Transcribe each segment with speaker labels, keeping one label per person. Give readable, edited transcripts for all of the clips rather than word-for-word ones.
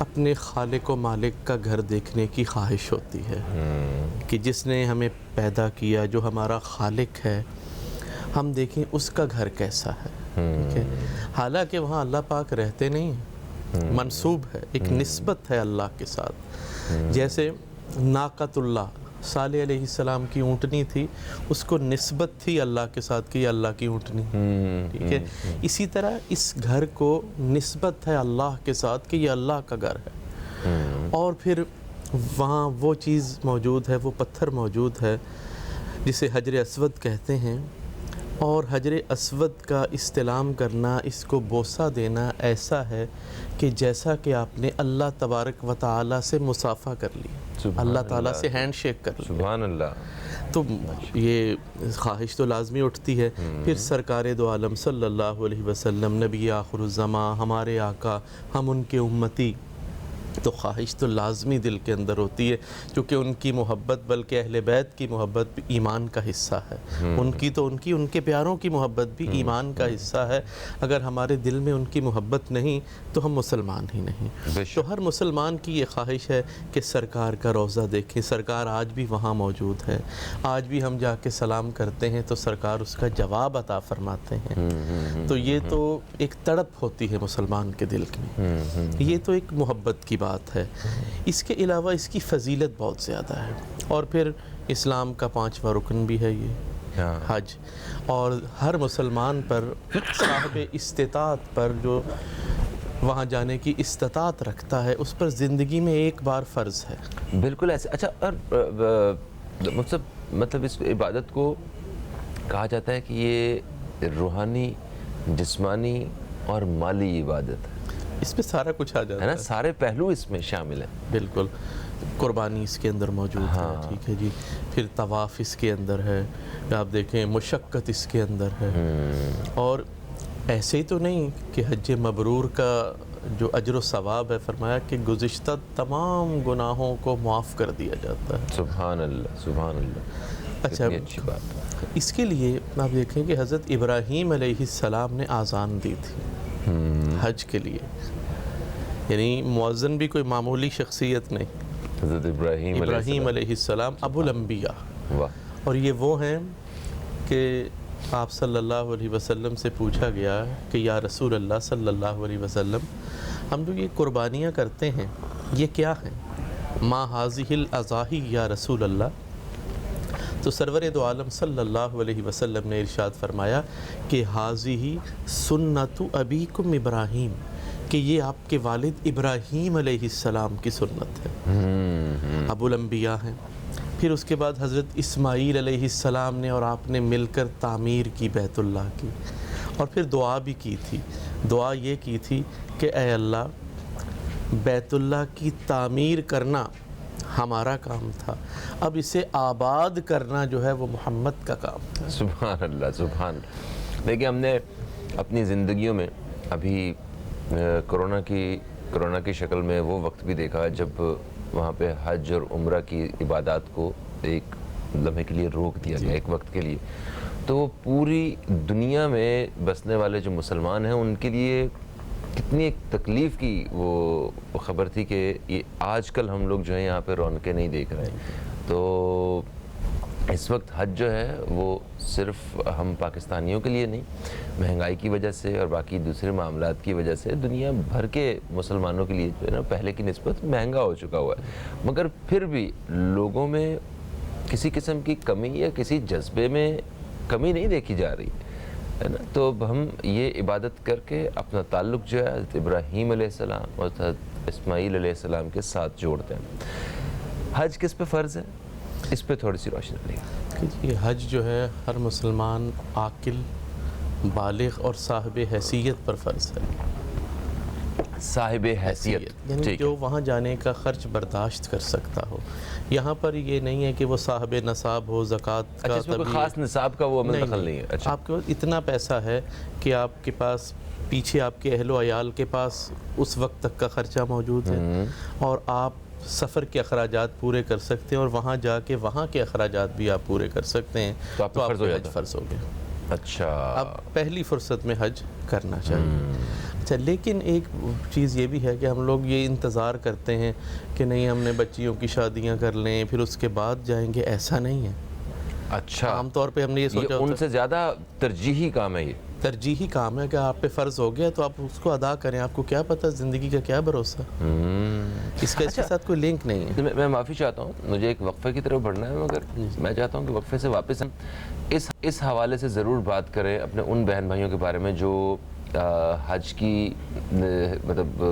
Speaker 1: اپنے خالق و مالک کا گھر دیکھنے کی خواہش ہوتی ہے کہ جس نے ہمیں پیدا کیا، جو ہمارا خالق ہے، ہم دیکھیں اس کا گھر کیسا ہے. ٹھیک ہے، حالانکہ وہاں اللہ پاک رہتے نہیں ہیں، منسوب ہے، ایک نسبت ہے اللہ کے ساتھ. جیسے ناقۃ اللہ، صالح علیہ السلام کی اونٹنی تھی، اس کو نسبت تھی اللہ کے ساتھ کہ یہ اللہ کی اونٹنی. ٹھیک ہے، اسی طرح اس گھر کو نسبت ہے اللہ کے ساتھ کہ یہ اللہ کا گھر ہے. اور پھر وہاں وہ چیز موجود ہے، وہ پتھر موجود ہے جسے حجر اسود کہتے ہیں، اور حجر اسود کا استلام کرنا، اس کو بوسہ دینا ایسا ہے کہ جیسا کہ آپ نے اللہ تبارک و تعالیٰ سے مصافحہ کر لی، اللہ تعالیٰ سے ہینڈ شیک کر لی.
Speaker 2: سبحان اللہ.
Speaker 1: تو یہ خواہش تو لازمی اٹھتی ہے. پھر سرکار دو عالم صلی اللہ علیہ وسلم، نبی آخر الزماں، ہمارے آقا، ہم ان کے امتی، تو خواہش تو لازمی دل کے اندر ہوتی ہے، کیونکہ ان کی محبت، بلکہ اہل بیت کی محبت بھی ایمان کا حصہ ہے. ان کے پیاروں کی محبت بھی ایمان کا حصہ ہے. اگر ہمارے دل میں ان کی محبت نہیں تو ہم مسلمان ہی نہیں. تو ہر مسلمان کی یہ خواہش ہے کہ سرکار کا روضہ دیکھیں. سرکار آج بھی وہاں موجود ہے، آج بھی ہم جا کے سلام کرتے ہیں تو سرکار اس کا جواب عطا فرماتے ہیں. تو یہ تو ایک تڑپ ہوتی ہے مسلمان کے دل میں، یہ تو ایک محبت کی بات ہے. اس کے علاوہ اس کی فضیلت بہت زیادہ ہے. اور پھر اسلام کا 5واں رکن بھی ہے یہ حج، اور ہر مسلمان پر، صاحب استطاعت پر، جو وہاں جانے کی استطاعت رکھتا ہے، اس پر زندگی میں ایک بار فرض ہے.
Speaker 2: بالکل ایسے. اچھا، اور مطلب اس عبادت کو کہا جاتا ہے کہ یہ روحانی، جسمانی اور مالی عبادت ہے.
Speaker 1: اس میں سارا کچھ آ جاتا
Speaker 2: ہے نا، سارے پہلو اس میں شامل ہیں.
Speaker 1: بالکل. قربانی اس کے اندر موجود ہے. ٹھیک ہے جی. پھر طواف اس کے اندر ہے، آپ دیکھیں مشقت اس کے اندر ہے. اور ایسے ہی تو نہیں کہ حج مبرور کا جو اجر و ثواب ہے، فرمایا کہ گزشتہ تمام گناہوں کو معاف کر دیا جاتا ہے.
Speaker 2: سبحان اللہ، سبحان اللہ.
Speaker 1: اچھا،
Speaker 2: اچھی بات.
Speaker 1: اس کے لیے آپ دیکھیں کہ حضرت ابراہیم علیہ السلام نے آذان دی تھی حج کے لیے. یعنی مؤذن بھی کوئی معمولی شخصیت نہیں.
Speaker 2: حضرت ابراہیم
Speaker 1: علیہ السلام ابو الانبیاء.
Speaker 2: واہ.
Speaker 1: اور یہ وہ ہیں کہ آپ صلی اللہ علیہ وسلم سے پوچھا گیا کہ یا رسول اللہ صلی اللہ علیہ وسلم، ہم جو یہ قربانیاں کرتے ہیں یہ کیا ہیں؟ ما حاذہ الاضاحی یا رسول اللہ. تو سرور دو عالم صلی اللہ علیہ وسلم نے ارشاد فرمایا کہ حاذہ سنت ابیکم ابراہیم، کہ یہ آپ کے والد ابراہیم علیہ السلام کی سنت ہے، ابو الانبیاء ہیں. پھر اس کے بعد حضرت اسماعیل علیہ السلام نے اور آپ نے مل کر تعمیر کی بیت اللہ کی، اور پھر دعا بھی کی تھی. دعا یہ کی تھی کہ اے اللہ، بیت اللہ کی تعمیر کرنا ہمارا کام تھا، اب اسے آباد کرنا جو ہے وہ محمد کا کام تھا.
Speaker 2: سبحان اللہ، سبحان اللہ. دیکھیں، ہم نے اپنی زندگیوں میں ابھی کرونا کی شکل میں وہ وقت بھی دیکھا جب وہاں پہ حج اور عمرہ کی عبادات کو ایک لمحے کے لیے روک دیا گیا، ایک وقت کے لیے. تو پوری دنیا میں بسنے والے جو مسلمان ہیں ان کے لیے کتنی ایک تکلیف کی وہ خبر تھی کہ یہ آج کل ہم لوگ جو ہیں یہاں پہ رونقیں نہیں دیکھ رہے ہیں. تو اس وقت حج جو ہے وہ صرف ہم پاکستانیوں کے لیے نہیں، مہنگائی کی وجہ سے اور باقی دوسرے معاملات کی وجہ سے دنیا بھر کے مسلمانوں کے لیے جو ہے نا پہلے کی نسبت مہنگا ہو چکا ہوا ہے. مگر پھر بھی لوگوں میں کسی قسم کی کمی یا کسی جذبے میں کمی نہیں دیکھی جا رہی ہے نا. تو اب ہم یہ عبادت کر کے اپنا تعلق جو ہے حضرت ابراہیم علیہ السلام اور حضرت اسماعیل علیہ السلام کے ساتھ جوڑتے ہیں. حج کس پہ فرض ہے، اس پہ تھوڑی سی روشنی ڈالیں.
Speaker 1: یہ حج جو ہے ہر مسلمان عاقل، بالغ اور صاحب حیثیت پر فرض ہے.
Speaker 2: صاحب حیثیت
Speaker 1: یعنی جو وہاں جانے کا خرچ برداشت کر سکتا ہو. یہاں پر یہ نہیں ہے کہ وہ صاحب نصاب ہو، زکوٰۃ کا
Speaker 2: کوئی خاص نصاب کا وہ دخل نہیں ہے.
Speaker 1: آپ کے پاس اتنا پیسہ ہے کہ آپ کے پاس پیچھے آپ کے اہل و عیال کے پاس اس وقت تک کا خرچہ موجود ہے، اور آپ سفر کے اخراجات پورے کر سکتے ہیں، اور وہاں جا کے وہاں کے اخراجات بھی آپ پورے کر سکتے ہیں.
Speaker 2: تو آپ
Speaker 1: کو حج فرض ہو گیا.
Speaker 2: اچھا،
Speaker 1: اب پہلی فرصت میں حج کرنا چاہیے. اچھا، لیکن ایک چیز یہ بھی ہے کہ ہم لوگ یہ انتظار کرتے ہیں کہ نہیں ہم نے بچیوں کی شادیاں کر لیں پھر اس کے بعد جائیں گے، ایسا نہیں ہے.
Speaker 2: اچھا،
Speaker 1: عام طور پہ ہم نے یہ سوچا
Speaker 2: ان
Speaker 1: ہوتا
Speaker 2: سے زیادہ ترجیحی کام ہے یہ.
Speaker 1: ترجیحی کام ہے کہ آپ پہ فرض ہو گیا تو آپ اس کو ادا کریں. آپ کو کیا پتہ زندگی کا کیا بھروسہ، اس کا اس کے ساتھ کوئی لنک نہیں ہے.
Speaker 2: میں معافی چاہتا ہوں، مجھے ایک وقفے کی طرف بڑھنا ہے، مگر میں چاہتا ہوں کہ وقفے سے واپس ہم اس حوالے سے ضرور بات کریں اپنے ان بہن بھائیوں کے بارے میں جو حج کی مطلب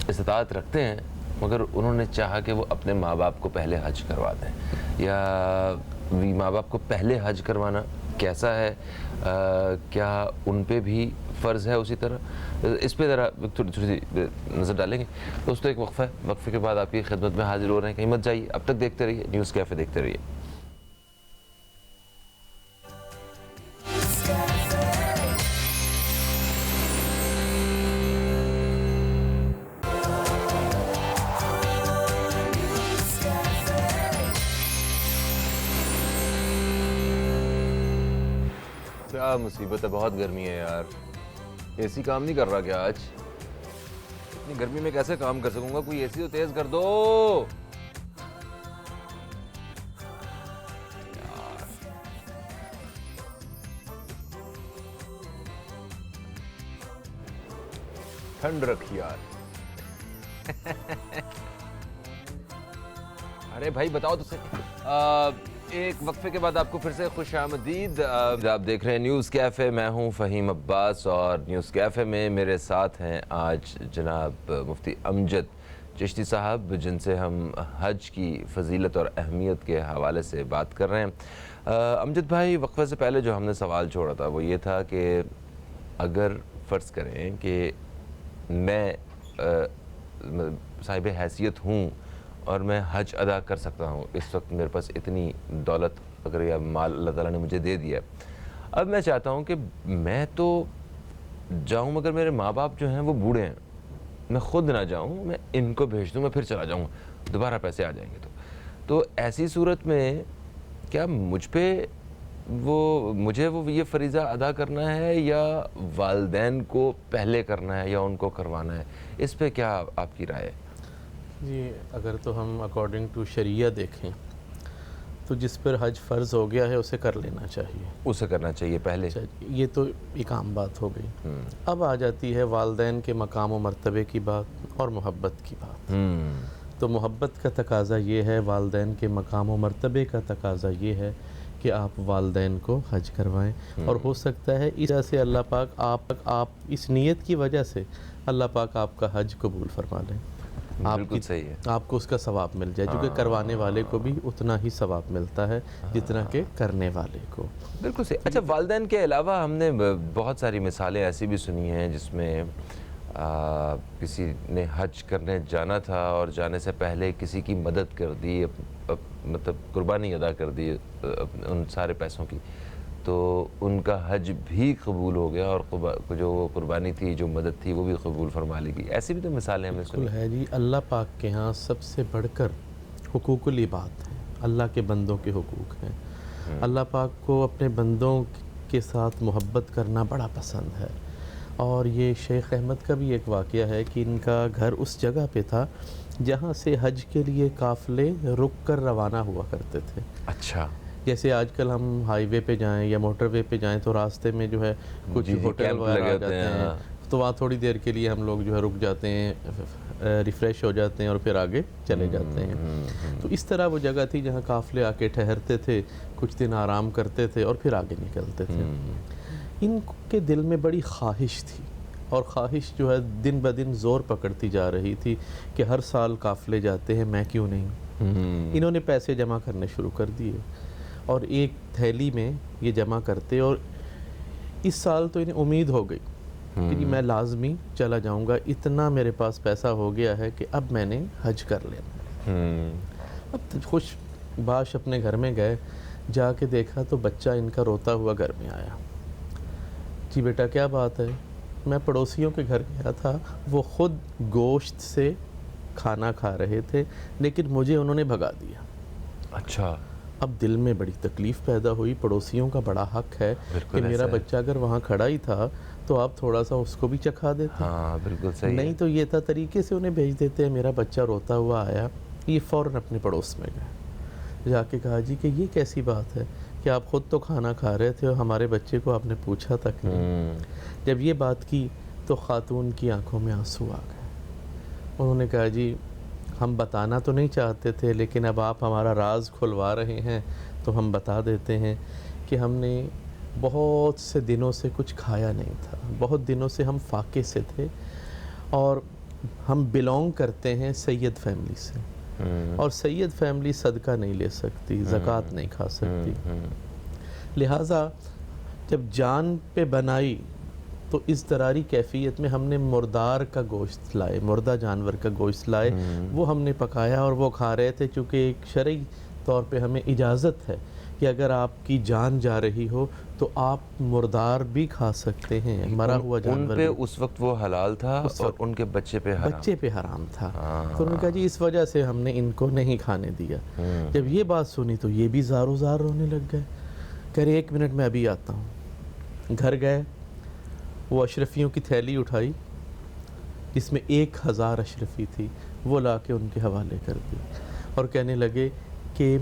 Speaker 2: استطاعت رکھتے ہیں مگر انہوں نے چاہا کہ وہ اپنے ماں باپ کو پہلے حج کروا دیں، یا ماں باپ کو پہلے حج کروانا کیسا ہے، کیا ان پہ بھی فرض ہے اسی طرح، اس پہ ذرا تھوڑی سی نظر ڈالیں گے. دوستو ایک وقفہ ہے، وقفے کے بعد آپ کی خدمت میں حاضر ہو رہے ہیں، کہیں مت جائیے، اب تک دیکھتے رہیے نیوز کیفے، دیکھتے رہیے. کیا مصیبت ہے، بہت گرمی ہے یار. اے سی کام نہیں کر رہا کیا آج؟ اتنی گرمی میں کیسے کام کر سکوں گا؟ کوئی اے سی تو تیز کر دو یار. ٹھنڈ رکھی یار. ارے بھائی بتاؤ تو صحیح. ایک وقفے کے بعد آپ کو پھر سے خوش آمدید. آپ دیکھ رہے ہیں نیوز کیفے، میں ہوں فہیم عباس، اور نیوز کیفے میں میرے ساتھ ہیں آج جناب مفتی امجد چشتی صاحب، جن سے ہم حج کی فضیلت اور اہمیت کے حوالے سے بات کر رہے ہیں. امجد بھائی، وقفے سے پہلے جو ہم نے سوال چھوڑا تھا وہ یہ تھا کہ اگر فرض کریں کہ میں صاحب حیثیت ہوں اور میں حج ادا کر سکتا ہوں، اس وقت میرے پاس اتنی دولت اگر یا مال اللہ تعالیٰ نے مجھے دے دیا، اب میں چاہتا ہوں کہ میں تو جاؤں مگر میرے ماں باپ جو ہیں وہ بوڑھے ہیں، میں خود نہ جاؤں، میں ان کو بھیج دوں، میں پھر چلا جاؤں، دوبارہ پیسے آ جائیں گے. تو ایسی صورت میں کیا مجھے وہ یہ فریضہ ادا کرنا ہے یا والدین کو پہلے کرنا ہے یا ان کو کروانا ہے؟ اس پہ کیا آپ کی رائے ہے؟
Speaker 1: جی، اگر تو ہم اکارڈنگ ٹو شریعہ دیکھیں تو جس پر حج فرض ہو گیا ہے اسے کر لینا چاہیے،
Speaker 2: اسے کرنا چاہیے پہلے.
Speaker 1: یہ تو ایک عام بات ہو گئی. اب آ جاتی ہے والدین کے مقام و مرتبے کی بات اور محبت کی بات. تو محبت کا تقاضا یہ ہے، والدین کے مقام و مرتبے کا تقاضا یہ ہے کہ آپ والدین کو حج کروائیں. اور ہو سکتا ہے اس وجہ سے اللہ پاک آپ اس نیت کی وجہ سے اللہ پاک آپ کا حج قبول فرما لیں.
Speaker 2: بالکل صحیح ہے،
Speaker 1: آپ کو اس کا ثواب مل جائے، کیونکہ کروانے والے کو بھی اتنا ہی ثواب ملتا ہے جتنا کہ کرنے والے کو.
Speaker 2: بالکل صحیح. اچھا، والدین کے علاوہ ہم نے بہت ساری مثالیں ایسی بھی سنی ہیں جس میں کسی نے حج کرنے جانا تھا اور جانے سے پہلے کسی کی مدد کر دی، مطلب قربانی ادا کر دی ان سارے پیسوں کی، تو ان کا حج بھی قبول ہو گیا اور جو وہ قربانی تھی، جو مدد تھی، وہ بھی قبول فرما لی گئی. ایسی بھی تو مثالیں ہم نے سنی
Speaker 1: ہے. جی، اللہ پاک کے ہاں سب سے بڑھ کر حقوق العباد ہیں، اللہ کے بندوں کے حقوق ہیں. اللہ پاک کو اپنے بندوں کے ساتھ محبت کرنا بڑا پسند ہے. اور یہ شیخ احمد کا بھی ایک واقعہ ہے کہ ان کا گھر اس جگہ پہ تھا جہاں سے حج کے لیے قافلے رک کر روانہ ہوا کرتے تھے.
Speaker 2: اچھا.
Speaker 1: جیسے آج کل ہم ہائی وے پہ جائیں یا موٹر وے پہ جائیں تو راستے میں جو ہے کچھ ہوٹل وغیرہ آ جاتے ہیں، تو وہاں تھوڑی دیر کے لیے ہم لوگ جو ہے رک جاتے ہیں، ریفریش ہو جاتے ہیں اور پھر آگے چلے جاتے ہیں. تو اس طرح وہ جگہ تھی جہاں قافلے آ کے ٹھہرتے تھے، کچھ دن آرام کرتے تھے اور پھر آگے نکلتے تھے. ان کے دل میں بڑی خواہش تھی، اور خواہش جو ہے دن بدن زور پکڑتی جا رہی تھی کہ ہر سال قافلے جاتے ہیں، میں کیوں نہیں. انہوں نے پیسے جمع کرنے شروع کر دیے اور ایک تھیلی میں یہ جمع کرتے، اور اس سال تو انہیں امید ہو گئی کہ میں لازمی چلا جاؤں گا، اتنا میرے پاس پیسہ ہو گیا ہے کہ اب میں نے حج کر لینا. اب خوش باش اپنے گھر میں گئے، جا کے دیکھا تو بچہ ان کا روتا ہوا گھر میں آیا. جی بیٹا کیا بات ہے؟ میں پڑوسیوں کے گھر گیا تھا، وہ خود گوشت سے کھانا کھا رہے تھے لیکن مجھے انہوں نے بھگا دیا.
Speaker 2: اچھا.
Speaker 1: اب دل میں بڑی تکلیف پیدا ہوئی. پڑوسیوں کا بڑا حق ہے کہ میرا بچہ اگر وہاں کھڑا ہی تھا تو آپ تھوڑا سا اس کو بھی چکھا دیتے.
Speaker 2: ہاں بالکل صحیح.
Speaker 1: نہیں تو یہ تھا طریقے سے انہیں بھیج دیتے ہیں. میرا بچہ روتا ہوا آیا, یہ فوراً اپنے پڑوس میں گئے, جا کے کہا جی کہ یہ کیسی بات ہے کہ آپ خود تو کھانا کھا رہے تھے اور ہمارے بچے کو آپ نے پوچھا تک نہیں. جب یہ بات کی تو خاتون کی آنکھوں میں آنسو آ گئے. انہوں نے کہا جی ہم بتانا تو نہیں چاہتے تھے, لیکن اب آپ ہمارا راز کھلوا رہے ہیں تو ہم بتا دیتے ہیں کہ ہم نے بہت سے دنوں سے کچھ کھایا نہیں تھا, بہت دنوں سے ہم فاقے سے تھے, اور ہم بلونگ کرتے ہیں سید فیملی سے, اور سید فیملی صدقہ نہیں لے سکتی, زکوٰۃ نہیں کھا سکتی. لہٰذا جب جان پہ بنائی تو اس دراری کیفیت میں ہم نے مردار کا گوشت لائے, مردہ جانور کا گوشت لائے, وہ ہم نے پکایا اور وہ کھا رہے تھے. چونکہ ایک شرعی طور پہ ہمیں اجازت ہے کہ اگر آپ کی جان جا رہی ہو تو آپ مردار بھی کھا سکتے ہیں, مرا ہوا جانور.
Speaker 2: ان پہ اس وقت وہ حلال تھا اور ان کے بچے پہ
Speaker 1: حرام تھا. تو انہوں نے کہا جی اس وجہ سے ہم نے ان کو نہیں کھانے دیا. جب یہ بات سنی تو یہ بھی زار و زار رونے لگ گئے. کہہ رہے 1 منٹ میں ابھی آتا ہوں. گھر گئے, وہ اشرفیوں کی تھیلی اٹھائی جس میں 1000 اشرفی تھی, وہ لا کے ان کے حوالے کر دی, اور کہنے لگے کہ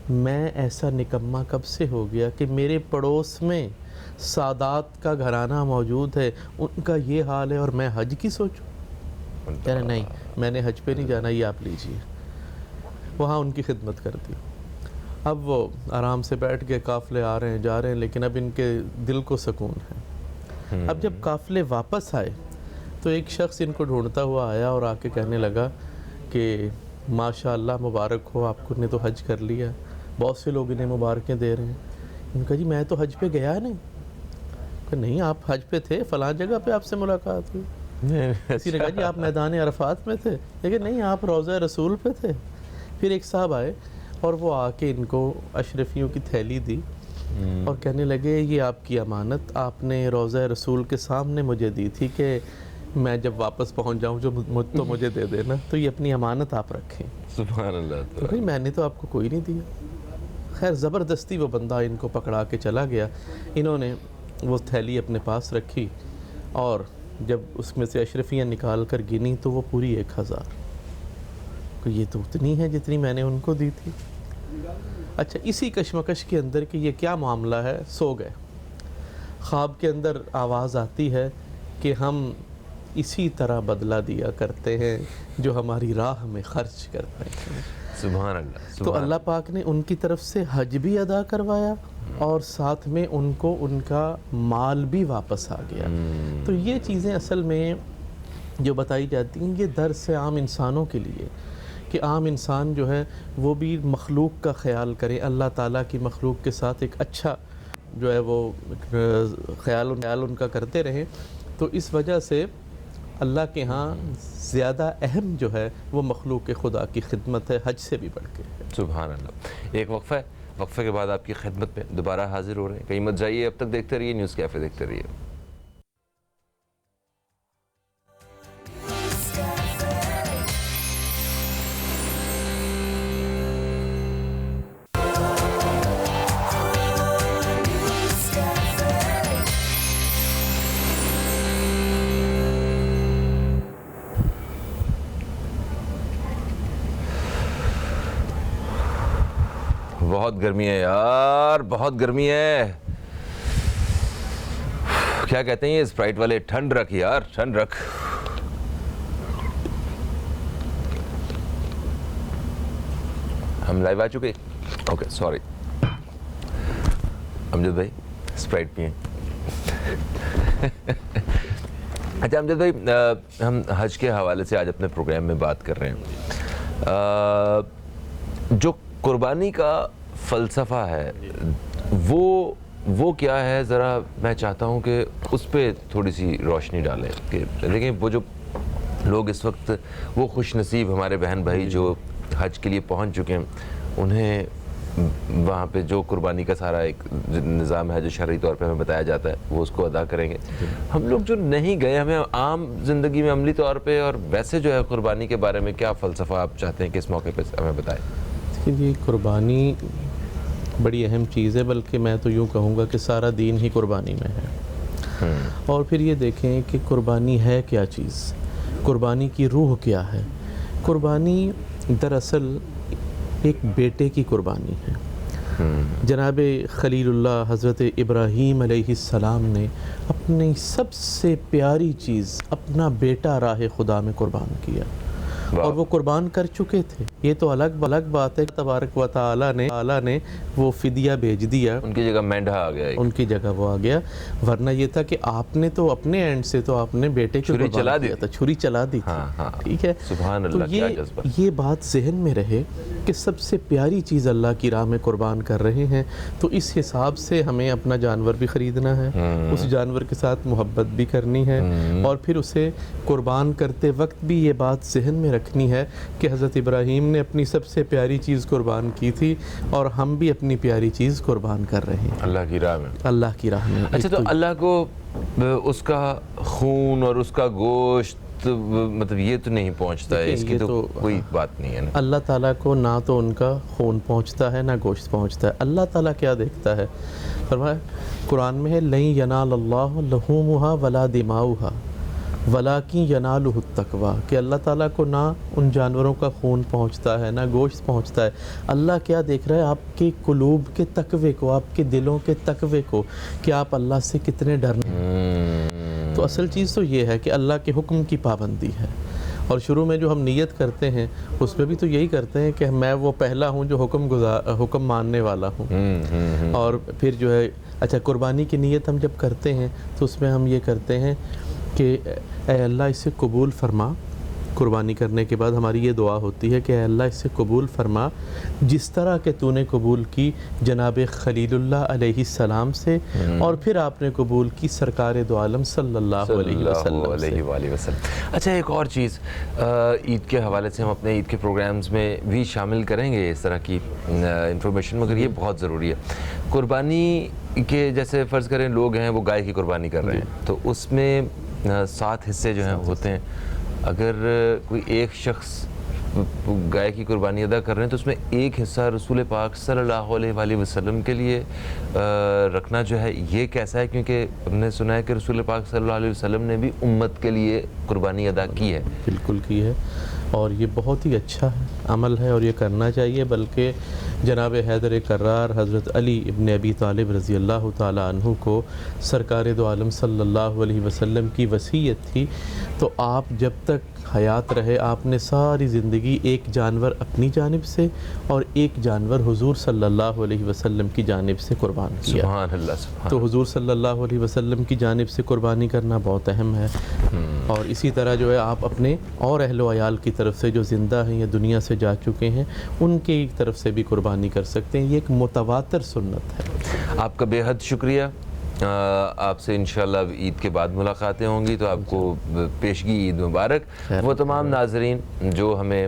Speaker 1: میں ایسا نکمہ کب سے ہو گیا کہ میرے پڑوس میں سادات کا گھرانہ موجود ہے, ان کا یہ حال ہے اور میں حج کی سوچوں. کہہ رہے نہیں, میں نے حج پہ نہیں جانا, یہ آپ لیجئے. وہاں ان کی خدمت کر دی. اب وہ آرام سے بیٹھ کے قافلے آ رہے ہیں جا رہے ہیں, لیکن اب ان کے دل کو سکون ہے. اب جب قافلے واپس آئے تو ایک شخص ان کو ڈھونڈتا ہوا آیا اور آ کے کہنے لگا کہ ماشاء اللہ مبارک ہو, آپ کو نے تو حج کر لیا. بہت سے لوگ انہیں مبارکیں دے رہے ہیں. ان نے کہا جی میں تو حج پہ گیا نہیں. کہ نہیں آپ حج پہ تھے, فلاں جگہ پہ آپ سے ملاقات ہوئی. کسی نے کہا جی آپ میدان عرفات میں تھے, لیکن نہیں آپ روضہ رسول پہ تھے. پھر ایک صاحب آئے اور وہ آ کے ان کو اشرفیوں کی تھیلی دی اور کہنے لگے یہ آپ کی امانت آپ نے روضہ رسول کے سامنے مجھے دی تھی کہ میں جب واپس پہنچ جاؤں تو مجھے دے دینا, تو یہ اپنی امانت آپ رکھیں.
Speaker 2: سبحان اللہ.
Speaker 1: تو بھائی میں نے تو آپ کو کوئی نہیں دیا. خیر زبردستی وہ بندہ ان کو پکڑا کے چلا گیا. انہوں نے وہ تھیلی اپنے پاس رکھی اور جب اس میں سے اشرفیاں نکال کر گنی تو وہ پوری 1000. کہ یہ تو اتنی ہے جتنی میں نے ان کو دی تھی. اچھا اسی کشمکش کے اندر کہ یہ کیا معاملہ ہے, سو گئے. خواب کے اندر آواز آتی ہے کہ ہم اسی طرح بدلہ دیا کرتے ہیں جو ہماری راہ میں خرچ کرتے ہیں.
Speaker 2: سبحان اللہ.
Speaker 1: تو اللہ پاک نے ان کی طرف سے حج بھی ادا کروایا اور ساتھ میں ان کو ان کا مال بھی واپس آ گیا. تو یہ چیزیں اصل میں جو بتائی جاتی ہیں یہ درس ہے عام انسانوں کے لیے کہ عام انسان جو ہے وہ بھی مخلوق کا خیال کرے, اللہ تعالیٰ کی مخلوق کے ساتھ ایک اچھا جو ہے وہ خیال ان کا کرتے رہیں. تو اس وجہ سے اللہ کے ہاں زیادہ اہم جو ہے وہ مخلوق خدا کی خدمت ہے, حج سے بھی بڑھ کے.
Speaker 2: سبحان اللہ. ایک وقفہ ہے, وقفے کے بعد آپ کی خدمت میں دوبارہ حاضر ہو رہے ہیں. کہیں مت جائیے, اب تک دیکھتے رہیے نیوز کیفے, دیکھتے رہیے. بہت گرمی ہے یار, بہت گرمی ہے. کیا کہتے ہیں یہ اسپرائٹ والے, ٹھنڈ رکھ یار, ٹھنڈ رکھ. ہم لائیو آ چکے, اوکے سوری. امجد بھائی اسپرائٹ پئیں. اچھا امجد بھائی, ہم حج کے حوالے سے آج اپنے پروگرام میں بات کر رہے ہیں. جو قربانی کا فلسفہ ہے وہ کیا ہے, ذرا میں چاہتا ہوں کہ اس پہ تھوڑی سی روشنی ڈالیں. کہ دیکھیں وہ جو لوگ اس وقت وہ خوش نصیب ہمارے بہن بھائی جو حج کے لیے پہنچ چکے ہیں, انہیں وہاں پہ جو قربانی کا سارا ایک نظام ہے جو شرعی طور پہ ہمیں بتایا جاتا ہے وہ اس کو ادا کریں گے. ہم لوگ جو نہیں گئے, ہمیں عام زندگی میں عملی طور پہ اور ویسے جو ہے قربانی کے بارے میں کیا فلسفہ آپ چاہتے ہیں کہ اس موقع پہ ہمیں بتائیں؟
Speaker 1: یہ قربانی بڑی اہم چیز ہے, بلکہ میں تو یوں کہوں گا کہ سارا دین ہی قربانی میں ہے. اور پھر یہ دیکھیں کہ قربانی ہے کیا چیز، قربانی کی روح کیا ہے۔ قربانی دراصل ایک بیٹے کی قربانی ہے۔ جناب خلیل اللہ حضرت ابراہیم علیہ السلام نے اپنی سب سے پیاری چیز اپنا بیٹا راہ خدا میں قربان کیا، اور وہ قربان کر چکے تھے۔ یہ تو الگ بات ہے کہ تبارک و تعالیٰ نے وہ فدیہ بھیج دیا،
Speaker 2: ان کی جگہ مینڈھا آ گیا،
Speaker 1: ان کی جگہ وہ آ گیا، ورنہ یہ تھا کہ آپ نے تو اپنے اینڈ سے تو آپ نے بیٹے کو
Speaker 2: چھری چلا دی
Speaker 1: تھا، چھری چلا دی تھی، ٹھیک ہے۔
Speaker 2: سبحان اللہ، کیا جذبہ۔
Speaker 1: یہ بات ذہن میں رہے کہ سب سے پیاری چیز اللہ کی راہ میں قربان کر رہے ہیں، تو اس حساب سے ہمیں اپنا جانور بھی خریدنا ہے، اس جانور کے ساتھ محبت بھی کرنی ہے، اور پھر اسے قربان کرتے وقت بھی یہ بات ذہن میں رکھنی ہے کہ حضرت ابراہیم نے اپنی سب سے پیاری چیز قربان کی تھی، اور ہم بھی اپنی پیاری چیز قربان کر رہے ہیں
Speaker 2: اللہ کی راہ میں،
Speaker 1: اللہ کی راہ میں۔
Speaker 2: اچھا، تو اللہ کو اس کا خون اور اس کا گوشت مطلب یہ تو نہیں پہنچتا ہے، اس کی تو کوئی بات نہیں ہے نا۔
Speaker 1: اللہ تعالیٰ کو نہ تو ان کا خون پہنچتا ہے نہ گوشت پہنچتا ہے۔ اللہ تعالیٰ کیا دیکھتا ہے؟ فرمایا قرآن میں ہے لَن يَنَالَ اللَّهُ لُحُومُهَا وَلَا دِمَاؤُهَا وَلَٰكِن يَنَالُهُ التَّقْوَىٰ، کہ اللہ تعالیٰ کو نہ ان جانوروں کا خون پہنچتا ہے نہ گوشت پہنچتا ہے۔ اللہ کیا دیکھ رہا ہے؟ آپ کے قلوب کے تقوی کو، آپ کے دلوں کے تقوی کو، کہ آپ اللہ سے کتنے ڈرنے ہیں۔ تو اصل چیز تو یہ ہے کہ اللہ کے حکم کی پابندی ہے، اور شروع میں جو ہم نیت کرتے ہیں اس میں بھی تو یہی کرتے ہیں کہ میں وہ پہلا ہوں جو حکم ماننے والا ہوں۔ اور پھر جو ہے اچھا، قربانی کی نیت ہم جب کرتے ہیں تو اس میں ہم یہ کرتے ہیں کہ اے اللہ اسے قبول فرما۔ قربانی کرنے کے بعد ہماری یہ دعا ہوتی ہے کہ اے اللہ اسے قبول فرما جس طرح کہ تو نے قبول کی جناب خلیل اللہ علیہ السلام سے، اور پھر آپ نے قبول کی سرکار دو عالم صلی اللہ علیہ وسلم سے۔
Speaker 2: اچھا، ایک اور چیز عید کے حوالے سے ہم اپنے عید کے پروگرامز میں بھی شامل کریں گے اس طرح کی انفارمیشن، مگر یہ بہت ضروری ہے۔ قربانی کے جیسے فرض کریں لوگ ہیں وہ گائے کی قربانی کر رہے ہیں، تو اس میں 7 حصے جو ہیں ہوتے ہیں۔ اگر کوئی ایک شخص گائے کی قربانی ادا کر رہے ہیں تو اس میں ایک حصہ رسول پاک صلی اللہ علیہ وآلہ وسلم کے لیے رکھنا جو ہے یہ کیسا ہے؟ کیونکہ ہم نے سنا ہے کہ رسول پاک صلی اللہ علیہ وسلم نے بھی امت کے لیے قربانی ادا کی ہے۔
Speaker 1: بالکل کی ہے، اور یہ بہت ہی اچھا عمل ہے اور یہ کرنا چاہیے۔ بلکہ جناب حیدر کرار حضرت علی ابن ابی طالب رضی اللہ تعالیٰ عنہ کو سرکار دو عالم صلی اللہ علیہ وسلم کی وصیت تھی، تو آپ جب تک حیات رہے آپ نے ساری زندگی ایک جانور اپنی جانب سے اور ایک جانور حضور صلی اللہ علیہ وسلم کی جانب سے قربان کیا۔
Speaker 2: سبحان اللہ، سبحان۔
Speaker 1: تو حضور صلی اللہ علیہ وسلم کی جانب سے قربانی کرنا بہت اہم ہے، اور اسی طرح جو ہے آپ اپنے اور اہل و عیال کی طرف سے جو زندہ ہیں یا دنیا سے جا چکے ہیں ان کی طرف سے بھی قربانی کر سکتے ہیں۔ یہ ایک متواتر سنت ہے۔
Speaker 2: آپ کا بے حد شکریہ۔ آپ سے انشاءاللہ عید کے بعد ملاقاتیں ہوں گی، تو آپ کو پیشگی عید مبارک۔ وہ تمام ناظرین جو ہمیں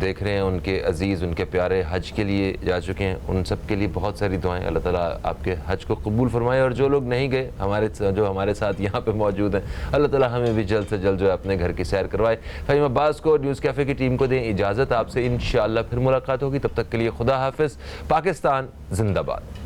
Speaker 2: دیکھ رہے ہیں، ان کے عزیز، ان کے پیارے حج کے لیے جا چکے ہیں، ان سب کے لیے بہت ساری دعائیں۔ اللہ تعالیٰ آپ کے حج کو قبول فرمائے، اور جو لوگ نہیں گئے جو ہمارے ساتھ یہاں پہ موجود ہیں، اللہ تعالیٰ ہمیں بھی جلد سے جلد جو ہے اپنے گھر کی سیر کروائے۔ فہیم عباس کو، نیوز کیفے کی ٹیم کو دیں اجازت۔ آپ سے انشاءاللہ پھر ملاقات ہوگی، تب تک کے لیے خدا حافظ۔ پاکستان زندہ باد۔